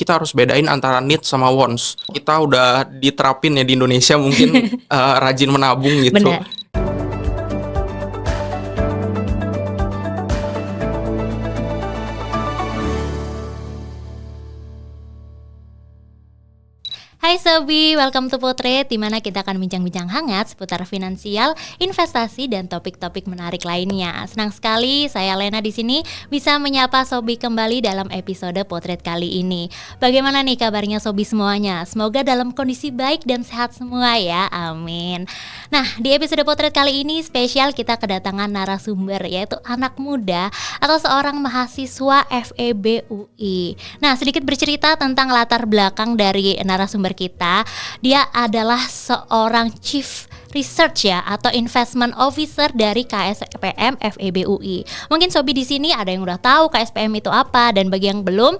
kita harus bedain antara needs sama wants. Kita udah diterapin ya di Indonesia mungkin rajin menabung gitu. Benar. Hai Sobi, welcome to Potret, di mana kita akan bincang-bincang hangat seputar finansial, investasi, dan topik-topik menarik lainnya. Senang sekali saya Lena di sini bisa menyapa Sobi kembali dalam episode Potret kali ini. Bagaimana nih kabarnya Sobi semuanya? Semoga dalam kondisi baik dan sehat semua ya, amin. Nah, di episode Potret kali ini spesial kita kedatangan narasumber, yaitu anak muda atau seorang mahasiswa FEB UI. Nah, sedikit bercerita tentang latar belakang dari narasumber kita. Dia adalah seorang Chief Research ya atau Investment Officer dari KSPM FEB UI. Mungkin Sobi di sini ada yang udah tahu KSPM itu apa, dan bagi yang belum,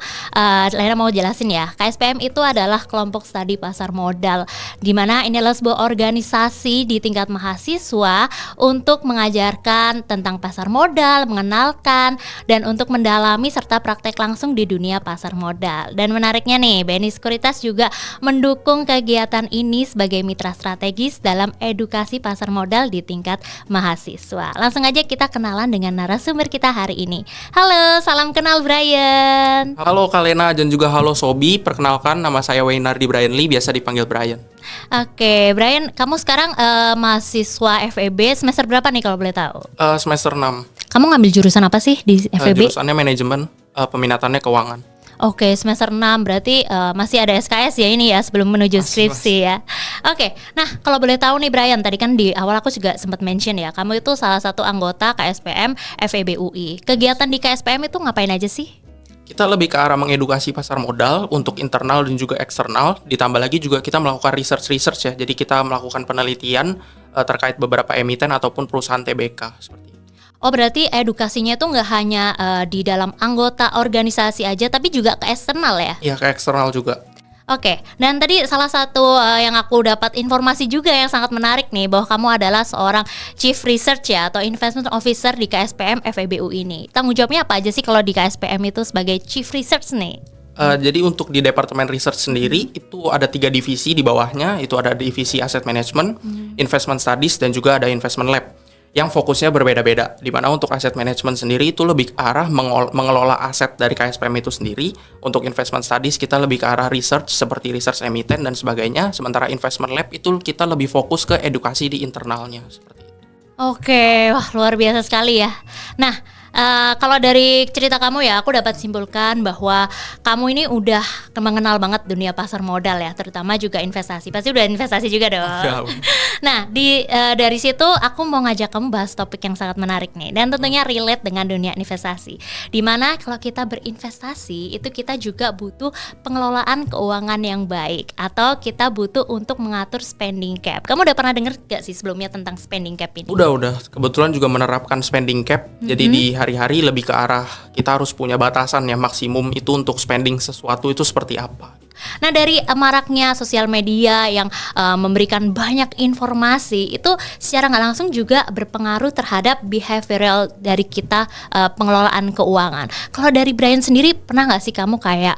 Lena mau jelasin ya. KSPM itu adalah kelompok studi pasar modal, di mana ini adalah sebuah organisasi di tingkat mahasiswa untuk mengajarkan tentang pasar modal, mengenalkan dan untuk mendalami serta praktek langsung di dunia pasar modal. Dan menariknya nih, BNI Sekuritas juga mendukung kegiatan ini sebagai mitra strategis dalam edukasi pasar modal di tingkat mahasiswa. Langsung aja kita kenalan dengan narasumber kita hari ini. Halo, salam kenal Brian. Halo Kak Lena dan juga halo Sobi. Perkenalkan, nama saya Waynardi Brian Lee, biasa dipanggil Brian. Oke, Brian, kamu sekarang mahasiswa FEB semester berapa nih kalau boleh tahu? Semester 6. Kamu ngambil jurusan apa sih di FEB? Jurusannya manajemen, peminatannya keuangan. Oke, semester 6 berarti masih ada SKS ya ini ya sebelum menuju skripsi ya. Oke, nah kalau boleh tahu nih Brian, tadi kan di awal aku juga sempat mention ya, kamu itu salah satu anggota KSPM FEB UI. Kegiatan di KSPM itu ngapain aja sih? Kita lebih ke arah mengedukasi pasar modal untuk internal dan juga eksternal. Ditambah lagi juga kita melakukan research ya. Jadi kita melakukan penelitian terkait beberapa emiten ataupun perusahaan TBK seperti itu. Oh, berarti edukasinya itu nggak hanya di dalam anggota organisasi aja, tapi juga ke eksternal ya? Iya, ke eksternal juga. Oke, dan tadi salah satu yang aku dapat informasi juga yang sangat menarik nih, bahwa kamu adalah seorang Chief Research ya atau Investment Officer di KSPM FEB UI ini. Tanggung jawabnya apa aja sih kalau di KSPM itu sebagai Chief Research nih? Jadi untuk di Departemen Research sendiri itu ada 3 divisi di bawahnya. Itu ada divisi Asset Management, Investment Studies, dan juga ada Investment Lab yang fokusnya berbeda-beda, di mana untuk asset management sendiri itu lebih ke arah mengelola aset dari KSPM itu sendiri. Untuk investment studies kita lebih ke arah research seperti research emiten dan sebagainya, sementara investment lab itu kita lebih fokus ke edukasi di internalnya seperti itu. Oke, wah luar biasa sekali ya. Nah, kalau dari cerita kamu ya, aku dapat simpulkan bahwa kamu ini udah mengenal banget dunia pasar modal ya, terutama juga investasi. Pasti udah investasi juga dong. Ya. Nah, dari situ aku mau ngajak kamu bahas topik yang sangat menarik nih, dan tentunya relate dengan dunia investasi. Dimana kalau kita berinvestasi itu kita juga butuh pengelolaan keuangan yang baik, atau kita butuh untuk mengatur spending cap. Kamu udah pernah denger gak sih sebelumnya tentang spending cap ini? Udah. Kebetulan juga menerapkan spending cap. Jadi di hari-hari lebih ke arah kita harus punya batasan ya, maksimum itu untuk spending sesuatu itu seperti apa. Nah, dari maraknya sosial media yang memberikan banyak informasi, itu secara nggak langsung juga berpengaruh terhadap behavioral dari kita, pengelolaan keuangan. Kalau dari Brian sendiri, pernah nggak sih kamu kayak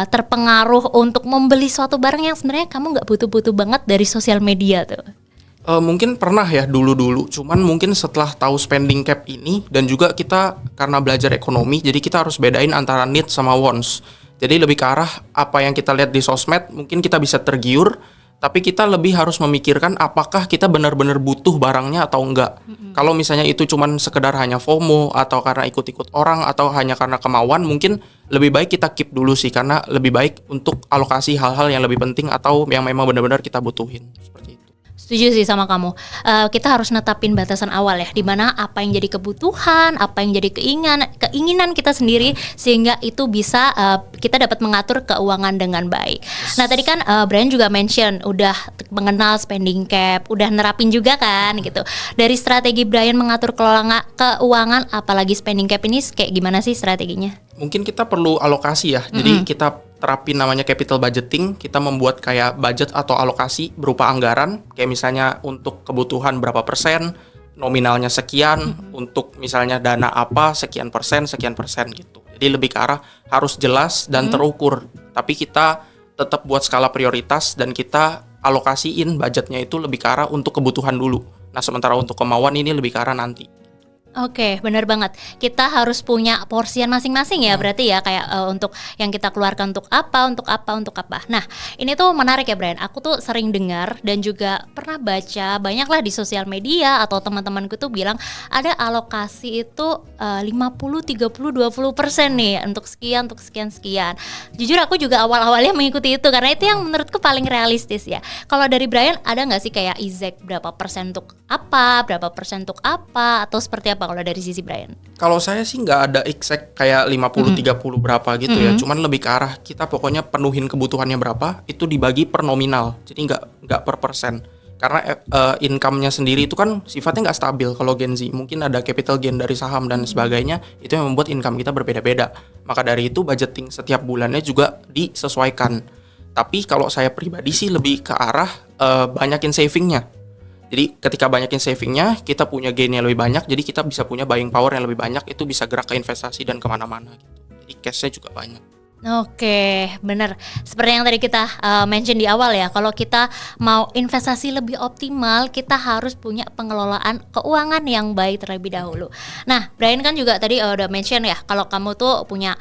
terpengaruh untuk membeli suatu barang yang sebenarnya kamu nggak butuh-butuh banget dari sosial media tuh? Mungkin pernah ya dulu, cuman mungkin setelah tahu spending cap ini, dan juga kita karena belajar ekonomi, jadi kita harus bedain antara needs sama wants. Jadi lebih ke arah apa yang kita lihat di sosmed, mungkin kita bisa tergiur, tapi kita lebih harus memikirkan apakah kita benar-benar butuh barangnya atau enggak. Kalau misalnya itu cuman sekedar hanya FOMO atau karena ikut-ikut orang atau hanya karena kemauan, mungkin lebih baik kita keep dulu sih, karena lebih baik untuk alokasi hal-hal yang lebih penting atau yang memang benar-benar kita butuhin seperti itu. Setuju sih sama kamu. Kita harus netapin batasan awal ya, dimana apa yang jadi kebutuhan, apa yang jadi keinginan kita sendiri, sehingga itu bisa kita dapat mengatur keuangan dengan baik. Nah, tadi kan Brian juga mention udah mengenal spending cap, udah nerapin juga kan gitu. Dari strategi Brian mengatur keuangan, apalagi spending cap ini kayak gimana sih strateginya? Mungkin kita perlu alokasi ya. Jadi kita terapin namanya capital budgeting. Kita membuat kayak budget atau alokasi berupa anggaran, kayak misalnya untuk kebutuhan berapa persen, nominalnya sekian, untuk misalnya dana apa sekian persen gitu. Jadi lebih ke arah harus jelas dan terukur Tapi kita tetap buat skala prioritas dan kita alokasiin budgetnya itu lebih ke arah untuk kebutuhan dulu. Nah, sementara untuk kemauan ini lebih ke arah nanti. Oke, benar banget. Kita harus punya porsian masing-masing ya, berarti ya kayak untuk yang kita keluarkan untuk apa, untuk apa, untuk apa. Nah, ini tuh menarik ya, Brian. Aku tuh sering dengar dan juga pernah baca banyaklah di sosial media atau teman-temanku tuh bilang ada alokasi itu 50, 30, 20% nih untuk sekian, sekian. Jujur aku juga awal-awalnya mengikuti itu karena itu yang menurutku paling realistis ya. Kalau dari Brian ada nggak sih kayak exact berapa persen untuk apa, berapa persen untuk apa, atau seperti apa kalau dari sisi Brian? Kalau saya sih nggak ada exact kayak 50, 30 berapa gitu ya. Cuman lebih ke arah kita pokoknya penuhin kebutuhannya berapa, itu dibagi per nominal. Jadi nggak per persen. Karena income-nya sendiri itu kan sifatnya nggak stabil kalau Gen Z. Mungkin ada capital gain dari saham dan sebagainya, itu yang membuat income kita berbeda-beda. Maka dari itu budgeting setiap bulannya juga disesuaikan. Tapi kalau saya pribadi sih lebih ke arah banyakin savingnya. Jadi ketika banyakin savingnya, kita punya gainnya lebih banyak, jadi kita bisa punya buying power yang lebih banyak, itu bisa gerak ke investasi dan kemana-mana gitu. Jadi cashnya juga banyak. Oke, benar. Seperti yang tadi kita mention di awal ya, kalau kita mau investasi lebih optimal, kita harus punya pengelolaan keuangan yang baik terlebih dahulu. Nah, Brian kan juga tadi udah mention ya, kalau kamu tuh punya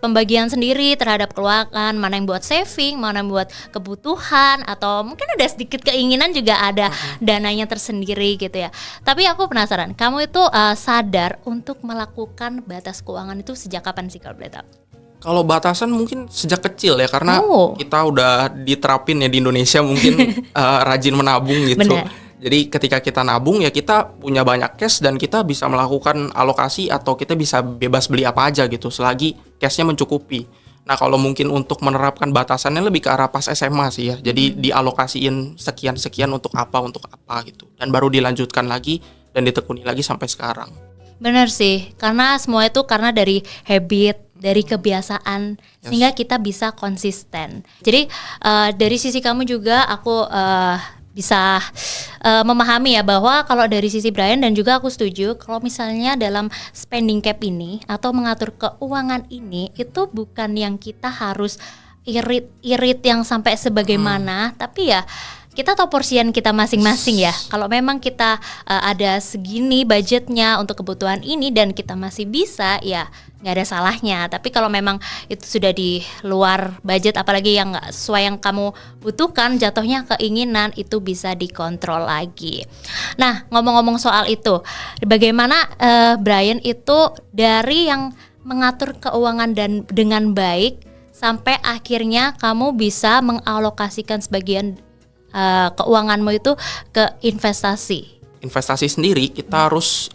pembagian sendiri terhadap keuangan, mana yang buat saving, mana yang buat kebutuhan, atau mungkin ada sedikit keinginan juga ada dananya tersendiri gitu ya. Tapi aku penasaran, kamu itu sadar untuk melakukan batas keuangan itu sejak kapan sih kalau boleh tahu? Kalau batasan mungkin sejak kecil ya, karena kita udah diterapin ya di Indonesia mungkin rajin menabung gitu. Bener. Jadi ketika kita nabung ya kita punya banyak cash dan kita bisa melakukan alokasi atau kita bisa bebas beli apa aja gitu selagi cashnya mencukupi. Nah, kalau mungkin untuk menerapkan batasannya lebih ke arah pas SMA sih ya. Jadi dialokasiin sekian-sekian untuk apa gitu. Dan baru dilanjutkan lagi dan ditekuni lagi sampai sekarang. Benar sih, karena semua itu karena dari habit, dari kebiasaan, sehingga kita bisa konsisten. Jadi dari sisi kamu juga aku bisa memahami ya bahwa kalau dari sisi Brian dan juga aku setuju kalau misalnya dalam spending cap ini atau mengatur keuangan ini itu bukan yang kita harus irit yang sampai sebagaimana, tapi ya kita tahu porsian kita masing-masing ya. Kalau memang kita ada segini budgetnya untuk kebutuhan ini dan kita masih bisa, ya nggak ada salahnya. Tapi kalau memang itu sudah di luar budget, apalagi yang nggak sesuai yang kamu butuhkan, jatuhnya keinginan itu bisa dikontrol lagi. Nah, ngomong-ngomong soal itu, bagaimana Brian itu dari yang mengatur keuangan dan dengan baik sampai akhirnya kamu bisa mengalokasikan sebagian keuanganmu itu ke investasi. Investasi sendiri kita harus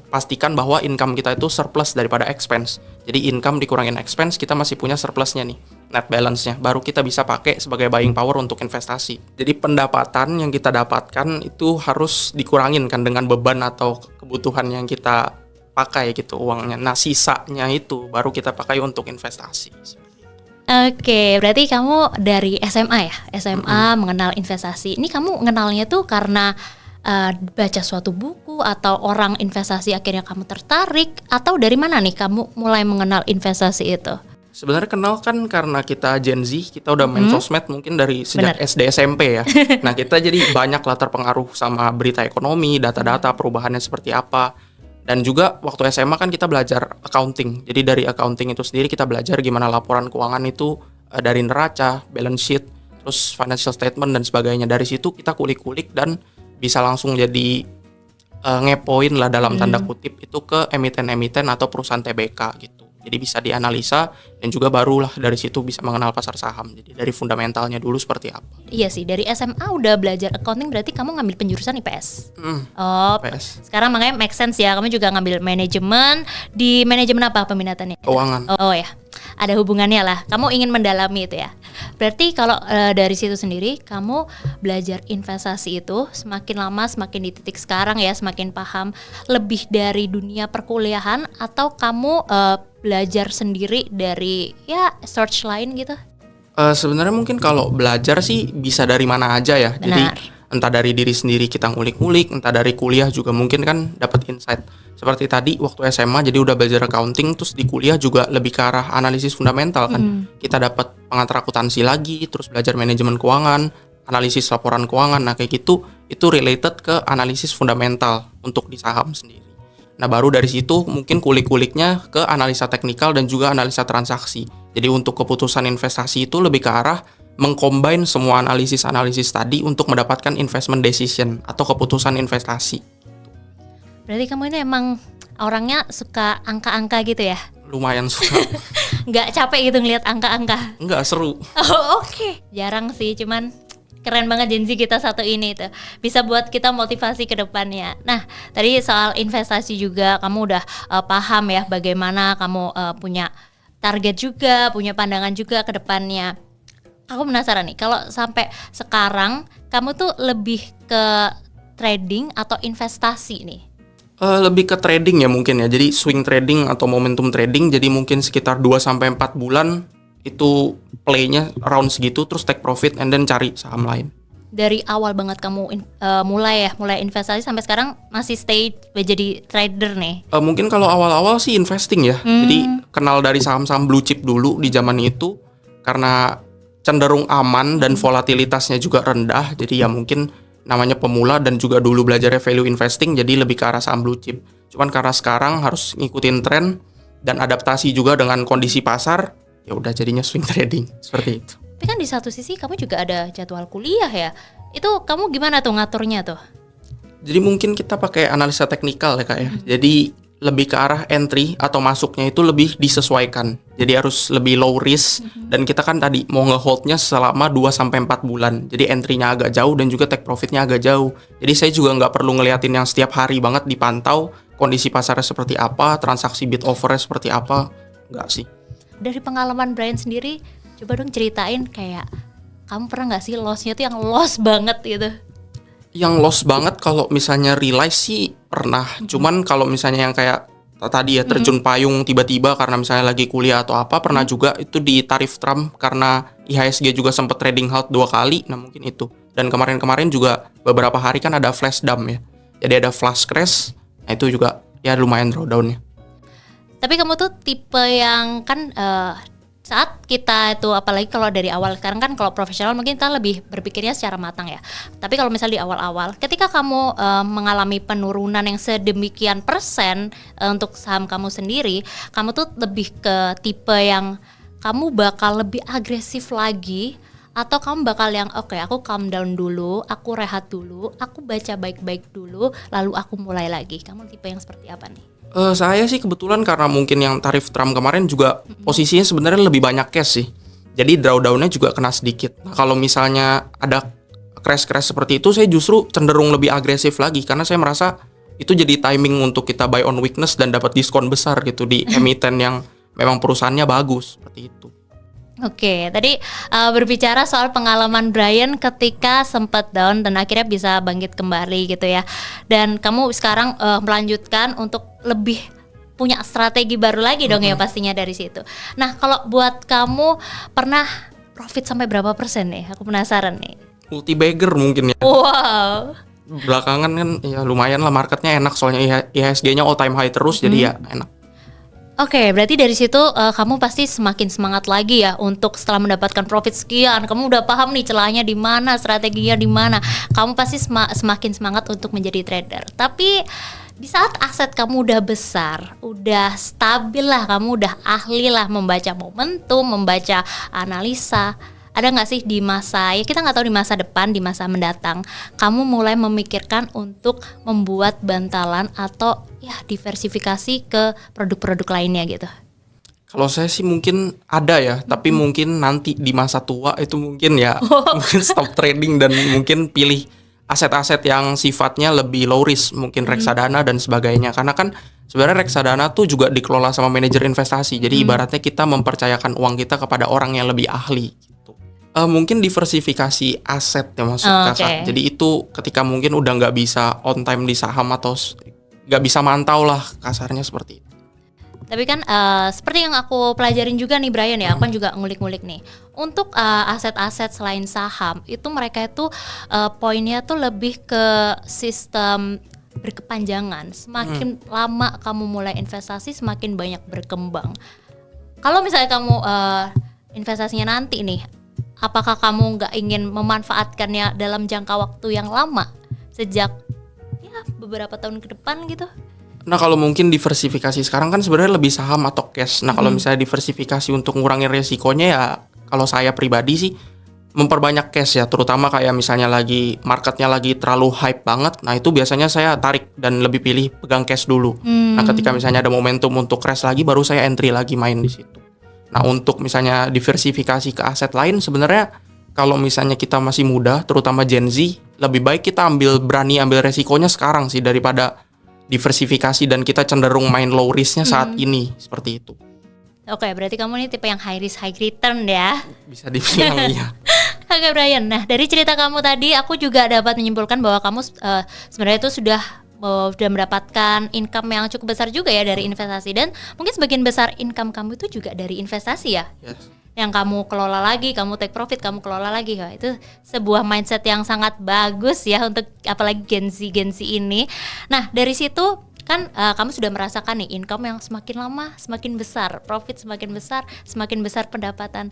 pastikan bahwa income kita itu surplus daripada expense. Jadi income dikurangin expense, kita masih punya surplusnya nih, net balance-nya. Baru kita bisa pakai sebagai buying power untuk investasi. Jadi pendapatan yang kita dapatkan itu harus dikurangin kan dengan beban atau kebutuhan yang kita pakai gitu uangnya. Nah, sisanya itu baru kita pakai untuk investasi. Oke, berarti kamu dari SMA ya? SMA mengenal investasi. Ini kamu mengenalnya tuh karena baca suatu buku atau orang investasi akhirnya kamu tertarik, atau dari mana nih kamu mulai mengenal investasi itu? Sebenarnya kenal kan karena kita Gen Z, kita udah main sosmed mungkin dari sejak SD SMP ya. Nah, kita jadi banyak lah terpengaruh sama berita ekonomi, data-data perubahannya seperti apa. Dan juga waktu SMA kan kita belajar accounting. Jadi dari accounting itu sendiri kita belajar gimana laporan keuangan itu dari neraca, balance sheet, terus financial statement dan sebagainya. Dari situ kita kulik-kulik dan bisa langsung jadi ngepoin lah dalam tanda kutip itu ke emiten-emiten atau perusahaan TBK gitu. Jadi bisa dianalisa dan juga barulah dari situ bisa mengenal pasar saham. Jadi dari fundamentalnya dulu seperti apa. Iya sih, dari SMA udah belajar accounting berarti kamu ngambil penjurusan IPS. IPS. Sekarang makanya make sense ya, kamu juga ngambil manajemen. Di manajemen apa peminatannya? Keuangan. Oh ya, ada hubungannya lah. Kamu ingin mendalami itu ya. Berarti kalau dari situ sendiri kamu belajar investasi itu semakin lama semakin di titik sekarang ya, semakin paham lebih dari dunia perkuliahan, atau kamu belajar sendiri dari ya search lain gitu? Sebenarnya mungkin kalau belajar sih bisa dari mana aja ya. Benar. Jadi Entah dari diri sendiri kita ngulik-ngulik, entah dari kuliah juga mungkin kan dapat insight. Seperti tadi waktu SMA jadi udah belajar accounting, terus di kuliah juga lebih ke arah analisis fundamental kan. Kita dapat pengantar akuntansi lagi, terus belajar manajemen keuangan, analisis laporan keuangan. Nah kayak gitu itu related ke analisis fundamental untuk di saham sendiri. Nah baru dari situ mungkin kulik-kuliknya ke analisa teknikal dan juga analisa transaksi. Jadi untuk keputusan investasi itu lebih ke arah mengcombine semua analisis-analisis tadi untuk mendapatkan investment decision atau keputusan investasi. Berarti kamu ini emang orangnya suka angka-angka gitu ya? Lumayan suka. Nggak capek gitu ngeliat angka-angka? Enggak, seru. Oh, oke. Jarang sih, cuman keren banget Gen Z kita satu ini tuh. Bisa buat kita motivasi ke depannya. Nah, tadi soal investasi juga kamu udah paham ya bagaimana kamu punya target juga, punya pandangan juga ke depannya. Aku penasaran nih, kalau sampai sekarang kamu tuh lebih ke trading atau investasi nih? Lebih ke trading ya mungkin ya. Jadi swing trading atau momentum trading. Jadi mungkin sekitar 2-4 bulan itu play-nya around segitu, terus take profit and then cari saham lain. Dari awal banget kamu mulai investasi sampai sekarang masih stay jadi trader nih? Mungkin kalau awal-awal sih investing ya. Jadi kenal dari saham-saham blue chip dulu di zaman itu karena cenderung aman dan volatilitasnya juga rendah. Jadi ya mungkin namanya pemula dan juga dulu belajarnya value investing, jadi lebih ke arah saham blue chip. Cuman karena sekarang harus ngikutin tren dan adaptasi juga dengan kondisi pasar, ya udah jadinya swing trading seperti itu. Tapi kan di satu sisi kamu juga ada jadwal kuliah ya. Itu kamu gimana tuh ngaturnya tuh? Jadi mungkin kita pakai analisa teknikal ya Kak ya. Jadi lebih ke arah entry atau masuknya itu lebih disesuaikan. Jadi harus lebih low risk dan kita kan tadi mau nge-holdnya selama 2-4 bulan. Jadi entry-nya agak jauh dan juga take profit-nya agak jauh. Jadi saya juga nggak perlu ngeliatin yang setiap hari banget dipantau kondisi pasarnya seperti apa, transaksi bid overnya seperti apa. Nggak sih. Dari pengalaman Brian sendiri, coba dong ceritain kayak kamu pernah nggak sih loss-nya tuh yang loss banget gitu? Yang loss banget kalau misalnya realize sih pernah. Cuman kalau misalnya yang kayak tadi ya terjun payung tiba-tiba karena misalnya lagi kuliah atau apa, pernah juga itu di tarif Trump karena IHSG juga sempat trading halt 2 kali. Nah mungkin itu. Dan kemarin-kemarin juga beberapa hari kan ada flash dump ya. Jadi ada flash crash. Nah itu juga ya lumayan drawdown-nya. Tapi kamu tuh tipe yang kan saat kita itu apalagi kalau dari awal, sekarang kan kalau profesional mungkin kita lebih berpikirnya secara matang ya. Tapi kalau misalnya di awal-awal ketika kamu mengalami penurunan yang sedemikian persen untuk saham kamu sendiri, kamu tuh lebih ke tipe yang kamu bakal lebih agresif lagi atau kamu bakal yang oke, aku calm down dulu, aku rehat dulu, aku baca baik-baik dulu, lalu aku mulai lagi. Kamu tipe yang seperti apa nih? Saya sih kebetulan karena mungkin yang tarif Trump kemarin juga posisinya sebenarnya lebih banyak cash sih. Jadi drawdown-nya juga kena sedikit. Nah, kalau misalnya ada crash-crash seperti itu, saya justru cenderung lebih agresif lagi karena saya merasa itu jadi timing untuk kita buy on weakness dan dapat diskon besar gitu di emiten yang memang perusahaannya bagus seperti itu. Oke, tadi berbicara soal pengalaman Brian ketika sempat down dan akhirnya bisa bangkit kembali gitu ya. Dan kamu sekarang melanjutkan untuk lebih punya strategi baru lagi dong ya pastinya dari situ. Nah, kalau buat kamu pernah profit sampai berapa persen nih? Aku penasaran nih. Multi bagger mungkin ya. Wow. Belakangan kan ya lumayan lah, marketnya enak soalnya IHSG-nya all time high terus jadi ya enak. Oke, berarti dari situ kamu pasti semakin semangat lagi ya untuk setelah mendapatkan profit sekian, kamu udah paham nih celahnya di mana, strateginya di mana. Kamu pasti semakin semangat untuk menjadi trader. Tapi di saat aset kamu udah besar, udah stabil lah, kamu udah ahli lah membaca momentum, membaca analisa. Ada nggak sih di masa, ya kita nggak tahu di masa depan, di masa mendatang, kamu mulai memikirkan untuk membuat bantalan atau ya diversifikasi ke produk-produk lainnya gitu? Kalau saya sih mungkin ada ya, tapi mungkin nanti di masa tua itu mungkin ya mungkin stop trading dan mungkin pilih aset-aset yang sifatnya lebih low risk, mungkin reksadana dan sebagainya. Karena kan sebenarnya reksadana tuh juga dikelola sama manajer investasi. Jadi ibaratnya kita mempercayakan uang kita kepada orang yang lebih ahli. Mungkin diversifikasi aset ya maksud kasar. Jadi itu ketika mungkin udah nggak bisa on time di saham atau nggak bisa mantau lah kasarnya seperti itu. Tapi kan seperti yang aku pelajarin juga nih Brian ya, aku kan juga ngulik-ngulik nih. Untuk aset-aset selain saham itu mereka itu poinnya tuh lebih ke sistem berkepanjangan. Semakin lama kamu mulai investasi, semakin banyak berkembang. Kalau misalnya kamu investasinya nanti nih, apakah kamu nggak ingin memanfaatkannya dalam jangka waktu yang lama sejak ya beberapa tahun ke depan gitu? Nah kalau mungkin diversifikasi sekarang kan sebenarnya lebih saham atau cash. Nah kalau misalnya diversifikasi untuk ngurangin resikonya ya, kalau saya pribadi sih memperbanyak cash ya, terutama kayak misalnya lagi marketnya lagi terlalu hype banget. Nah itu biasanya saya tarik dan lebih pilih pegang cash dulu. Nah ketika misalnya ada momentum untuk crash lagi, baru saya entry lagi main di situ. Nah untuk misalnya diversifikasi ke aset lain, sebenarnya kalau misalnya kita masih muda, terutama Gen Z, lebih baik kita berani ambil resikonya sekarang sih daripada diversifikasi dan kita cenderung main low risknya saat ini, seperti itu. Oke, berarti kamu ini tipe yang high risk high return ya. Bisa dibilang iya. Oke Brian, nah dari cerita kamu tadi aku juga dapat menyimpulkan bahwa kamu sebenarnya itu sudah mendapatkan income yang cukup besar juga ya dari investasi, dan mungkin sebagian besar income kamu itu juga dari investasi ya. Yes. Yang kamu kelola lagi, kamu take profit, kamu kelola lagi. Wah, itu sebuah mindset yang sangat bagus ya untuk apalagi Gen Z ini. Nah dari situ kan kamu sudah merasakan nih income yang semakin lama semakin besar, profit semakin besar pendapatan.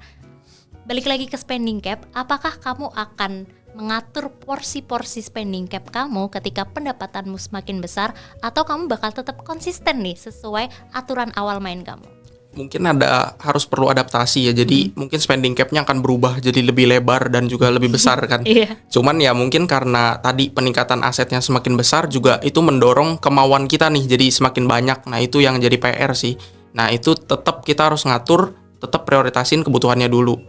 Balik lagi ke spending cap, apakah kamu akan mengatur porsi-porsi spending cap kamu ketika pendapatanmu semakin besar, atau kamu bakal tetap konsisten nih sesuai aturan awal main kamu? Mungkin harus perlu adaptasi ya. Jadi mungkin spending cap-nya akan berubah jadi lebih lebar dan juga lebih besar kan. Iya. Cuman ya mungkin karena tadi peningkatan asetnya semakin besar juga itu mendorong kemauan kita nih jadi semakin banyak. Nah itu yang jadi PR sih. Nah itu tetap kita harus ngatur, tetap prioritasin kebutuhannya dulu.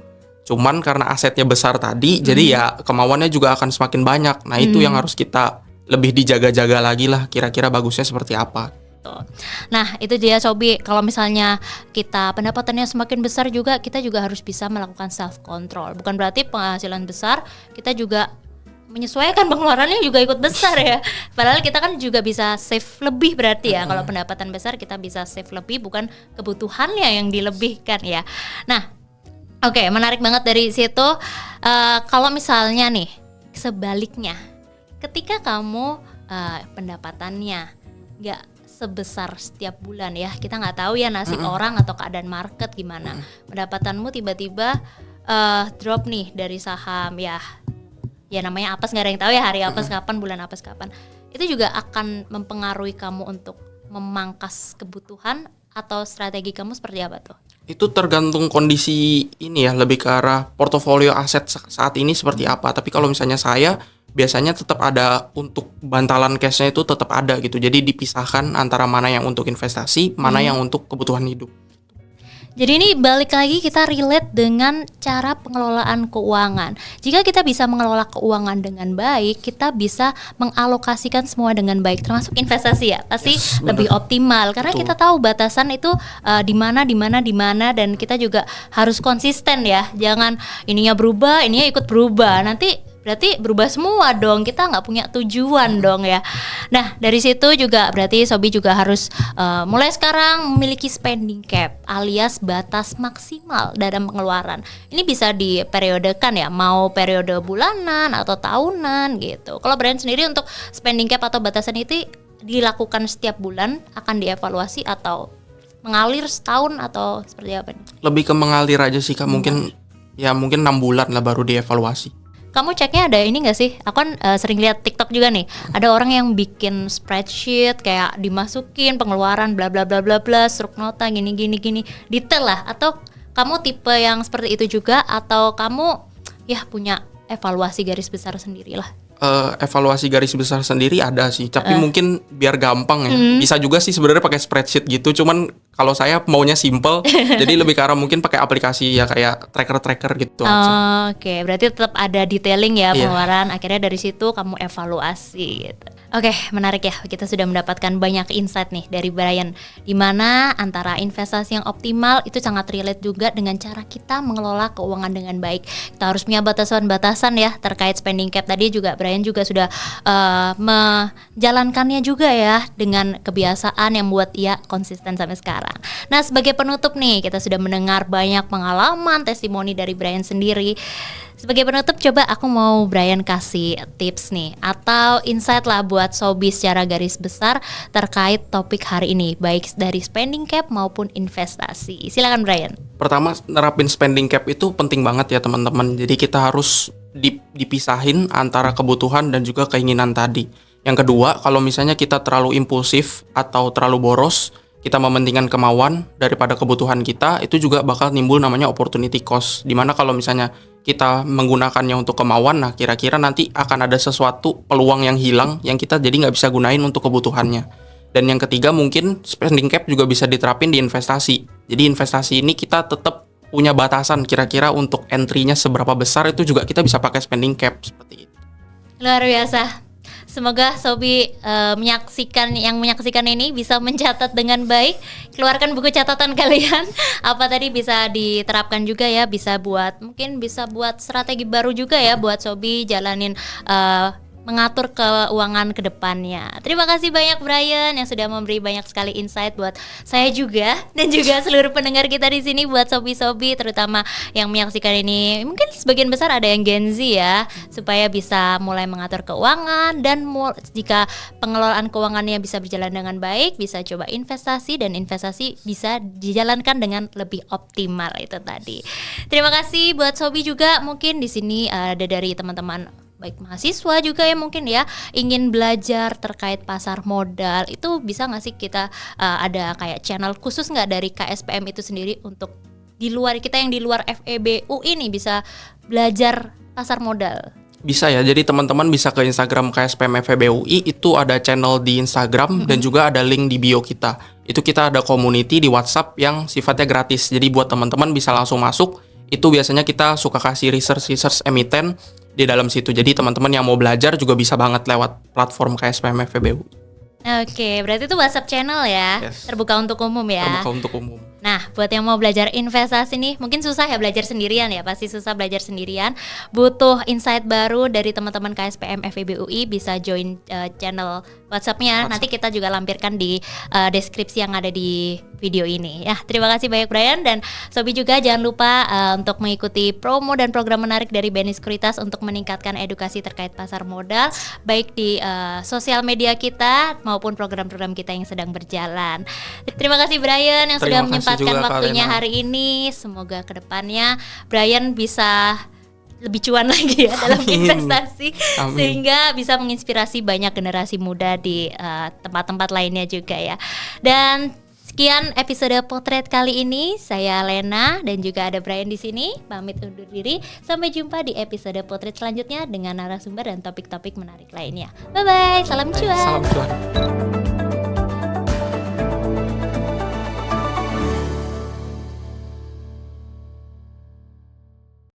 Cuman karena asetnya besar tadi, jadi ya kemauannya juga akan semakin banyak. Nah itu yang harus kita lebih dijaga-jaga lagi lah, kira-kira bagusnya seperti apa. Nah itu dia Sobi, kalau misalnya kita pendapatannya semakin besar juga, kita juga harus bisa melakukan self control. Bukan berarti penghasilan besar kita juga menyesuaikan pengeluarannya juga ikut besar ya. Padahal kita kan juga bisa save lebih berarti ya. Kalau pendapatan besar kita bisa save lebih, bukan kebutuhannya yang dilebihkan ya. Nah oke, menarik banget dari situ. Kalau misalnya nih sebaliknya, ketika kamu pendapatannya nggak sebesar setiap bulan ya, kita nggak tahu ya nasib orang atau keadaan market gimana. Pendapatanmu tiba-tiba drop nih dari saham ya namanya apes, nggak ada yang tahu ya hari apes kapan, bulan apes kapan. Itu juga akan mempengaruhi kamu untuk memangkas kebutuhan, atau strategi kamu seperti apa tuh? Itu tergantung kondisi ini ya, lebih ke arah portofolio aset saat ini seperti apa. Tapi kalau misalnya saya biasanya tetap ada untuk bantalan cashnya, itu tetap ada gitu. Jadi dipisahkan antara mana yang untuk investasi, mana yang untuk kebutuhan hidup. Jadi ini balik lagi kita relate dengan cara pengelolaan keuangan. Jika kita bisa mengelola keuangan dengan baik, kita bisa mengalokasikan semua dengan baik, termasuk investasi ya. Pasti lebih optimal karena kita tahu batasan itu di mana, dan kita juga harus konsisten ya. Jangan ininya berubah, ininya ikut berubah. Nanti berarti berubah semua dong, kita nggak punya tujuan dong ya. Nah dari situ juga berarti Sobi juga harus mulai sekarang memiliki spending cap alias batas maksimal dalam pengeluaran. Ini bisa diperiodekan ya, mau periode bulanan atau tahunan gitu. Kalau Brian sendiri untuk spending cap atau batasan itu dilakukan setiap bulan, akan dievaluasi atau mengalir setahun atau seperti apa nih? Lebih ke mengalir aja sih Kak, mungkin 6 bulan lah baru dievaluasi. Kamu ceknya ada ini gak sih? Aku kan sering lihat TikTok juga nih. Ada orang yang bikin spreadsheet kayak dimasukin pengeluaran bla bla bla bla bla, struk nota gini detail lah. Atau kamu tipe yang seperti itu juga, atau kamu ya punya evaluasi garis besar sendiri lah? Evaluasi garis besar sendiri ada sih, tapi mungkin biar gampang ya. Bisa juga sih sebenarnya pakai spreadsheet gitu, cuman kalau saya maunya simple, jadi lebih ke arah mungkin pakai aplikasi ya kayak tracker gitu aja. Oke, berarti tetap ada detailing ya pengeluaran. Akhirnya dari situ kamu evaluasi gitu. Oke, menarik ya. Kita sudah mendapatkan banyak insight nih dari Brian, di mana antara investasi yang optimal itu sangat relate juga dengan cara kita mengelola keuangan dengan baik. Kita harus punya batasan-batasan ya terkait spending cap tadi juga. Brian juga sudah menjalankannya juga ya dengan kebiasaan yang membuat ia konsisten sampai sekarang. sekarang. Nah, sebagai penutup nih, kita sudah mendengar banyak pengalaman, testimoni dari Brian sendiri. Sebagai penutup, coba aku mau Brian kasih tips nih atau insight lah buat Sobi secara garis besar terkait topik hari ini, baik dari spending cap maupun investasi. Silakan Brian. Pertama, nerapin spending cap itu penting banget ya teman-teman. Jadi kita harus dipisahin antara kebutuhan dan juga keinginan tadi. Yang kedua, kalau misalnya kita terlalu impulsif atau terlalu boros, kita mementingkan kemauan daripada kebutuhan kita, itu juga bakal nimbul namanya opportunity cost. Dimana kalau misalnya kita menggunakannya untuk kemauan, nah kira-kira nanti akan ada sesuatu peluang yang hilang yang kita jadi nggak bisa gunain untuk kebutuhannya. Dan yang ketiga, mungkin spending cap juga bisa diterapin di investasi. Jadi investasi ini kita tetap punya batasan kira-kira untuk entry-nya seberapa besar, itu juga kita bisa pakai spending cap seperti itu. Luar biasa. Semoga Sobi menyaksikan ini bisa mencatat dengan baik. Keluarkan buku catatan kalian. Apa tadi bisa diterapkan juga ya, mungkin bisa buat strategi baru juga ya buat Sobi jalanin mengatur keuangan ke depannya. Terima kasih banyak Brian yang sudah memberi banyak sekali insight buat saya juga dan juga seluruh pendengar kita di sini, buat sobi-sobi terutama yang menyaksikan ini. Mungkin sebagian besar ada yang Gen Z ya, supaya bisa mulai mengatur keuangan dan jika pengelolaan keuangannya bisa berjalan dengan baik, bisa coba investasi dan investasi bisa dijalankan dengan lebih optimal itu tadi. Terima kasih buat sobi juga, mungkin di sini ada dari teman-teman baik mahasiswa juga ya mungkin ya ingin belajar terkait pasar modal, itu bisa nggak sih kita ada kayak channel khusus nggak dari KSPM itu sendiri untuk di luar kita yang di luar FEB UI ini bisa belajar pasar modal? Bisa ya, jadi teman-teman bisa ke Instagram KSPM FEB UI, itu ada channel di Instagram dan juga ada link di bio kita. Itu kita ada community di WhatsApp yang sifatnya gratis, jadi buat teman-teman bisa langsung masuk. Itu biasanya kita suka kasih research emiten di dalam situ. Jadi teman-teman yang mau belajar juga bisa banget lewat platform KSPM FEB UI. Oke, berarti itu WhatsApp channel ya, Yes. Terbuka untuk umum ya. Terbuka untuk umum. Nah, buat yang mau belajar investasi nih, mungkin susah ya belajar sendirian ya, pasti susah belajar sendirian. Butuh insight baru dari teman-teman KSPM FEB UI, bisa join channel WhatsApp-nya. Nanti kita juga lampirkan di deskripsi yang ada di video ini. Ya, terima kasih banyak Brian, dan Sobi juga jangan lupa untuk mengikuti promo dan program menarik dari BNI Sekuritas untuk meningkatkan edukasi terkait pasar modal, baik di sosial media kita maupun program-program kita yang sedang berjalan. Terima kasih Brian yang sudah menyempatkan waktunya hari ini. Semoga kedepannya Brian bisa lebih cuan lagi ya dalam investasi. Amin. Sehingga bisa menginspirasi banyak generasi muda di tempat-tempat lainnya juga ya. Dan sekian episode Potret kali ini. Saya Lena dan juga ada Brian di sini. Pamit undur diri. Sampai jumpa di episode Potret selanjutnya dengan narasumber dan topik-topik menarik lainnya. Bye bye. Salam cuan. Salam cuan.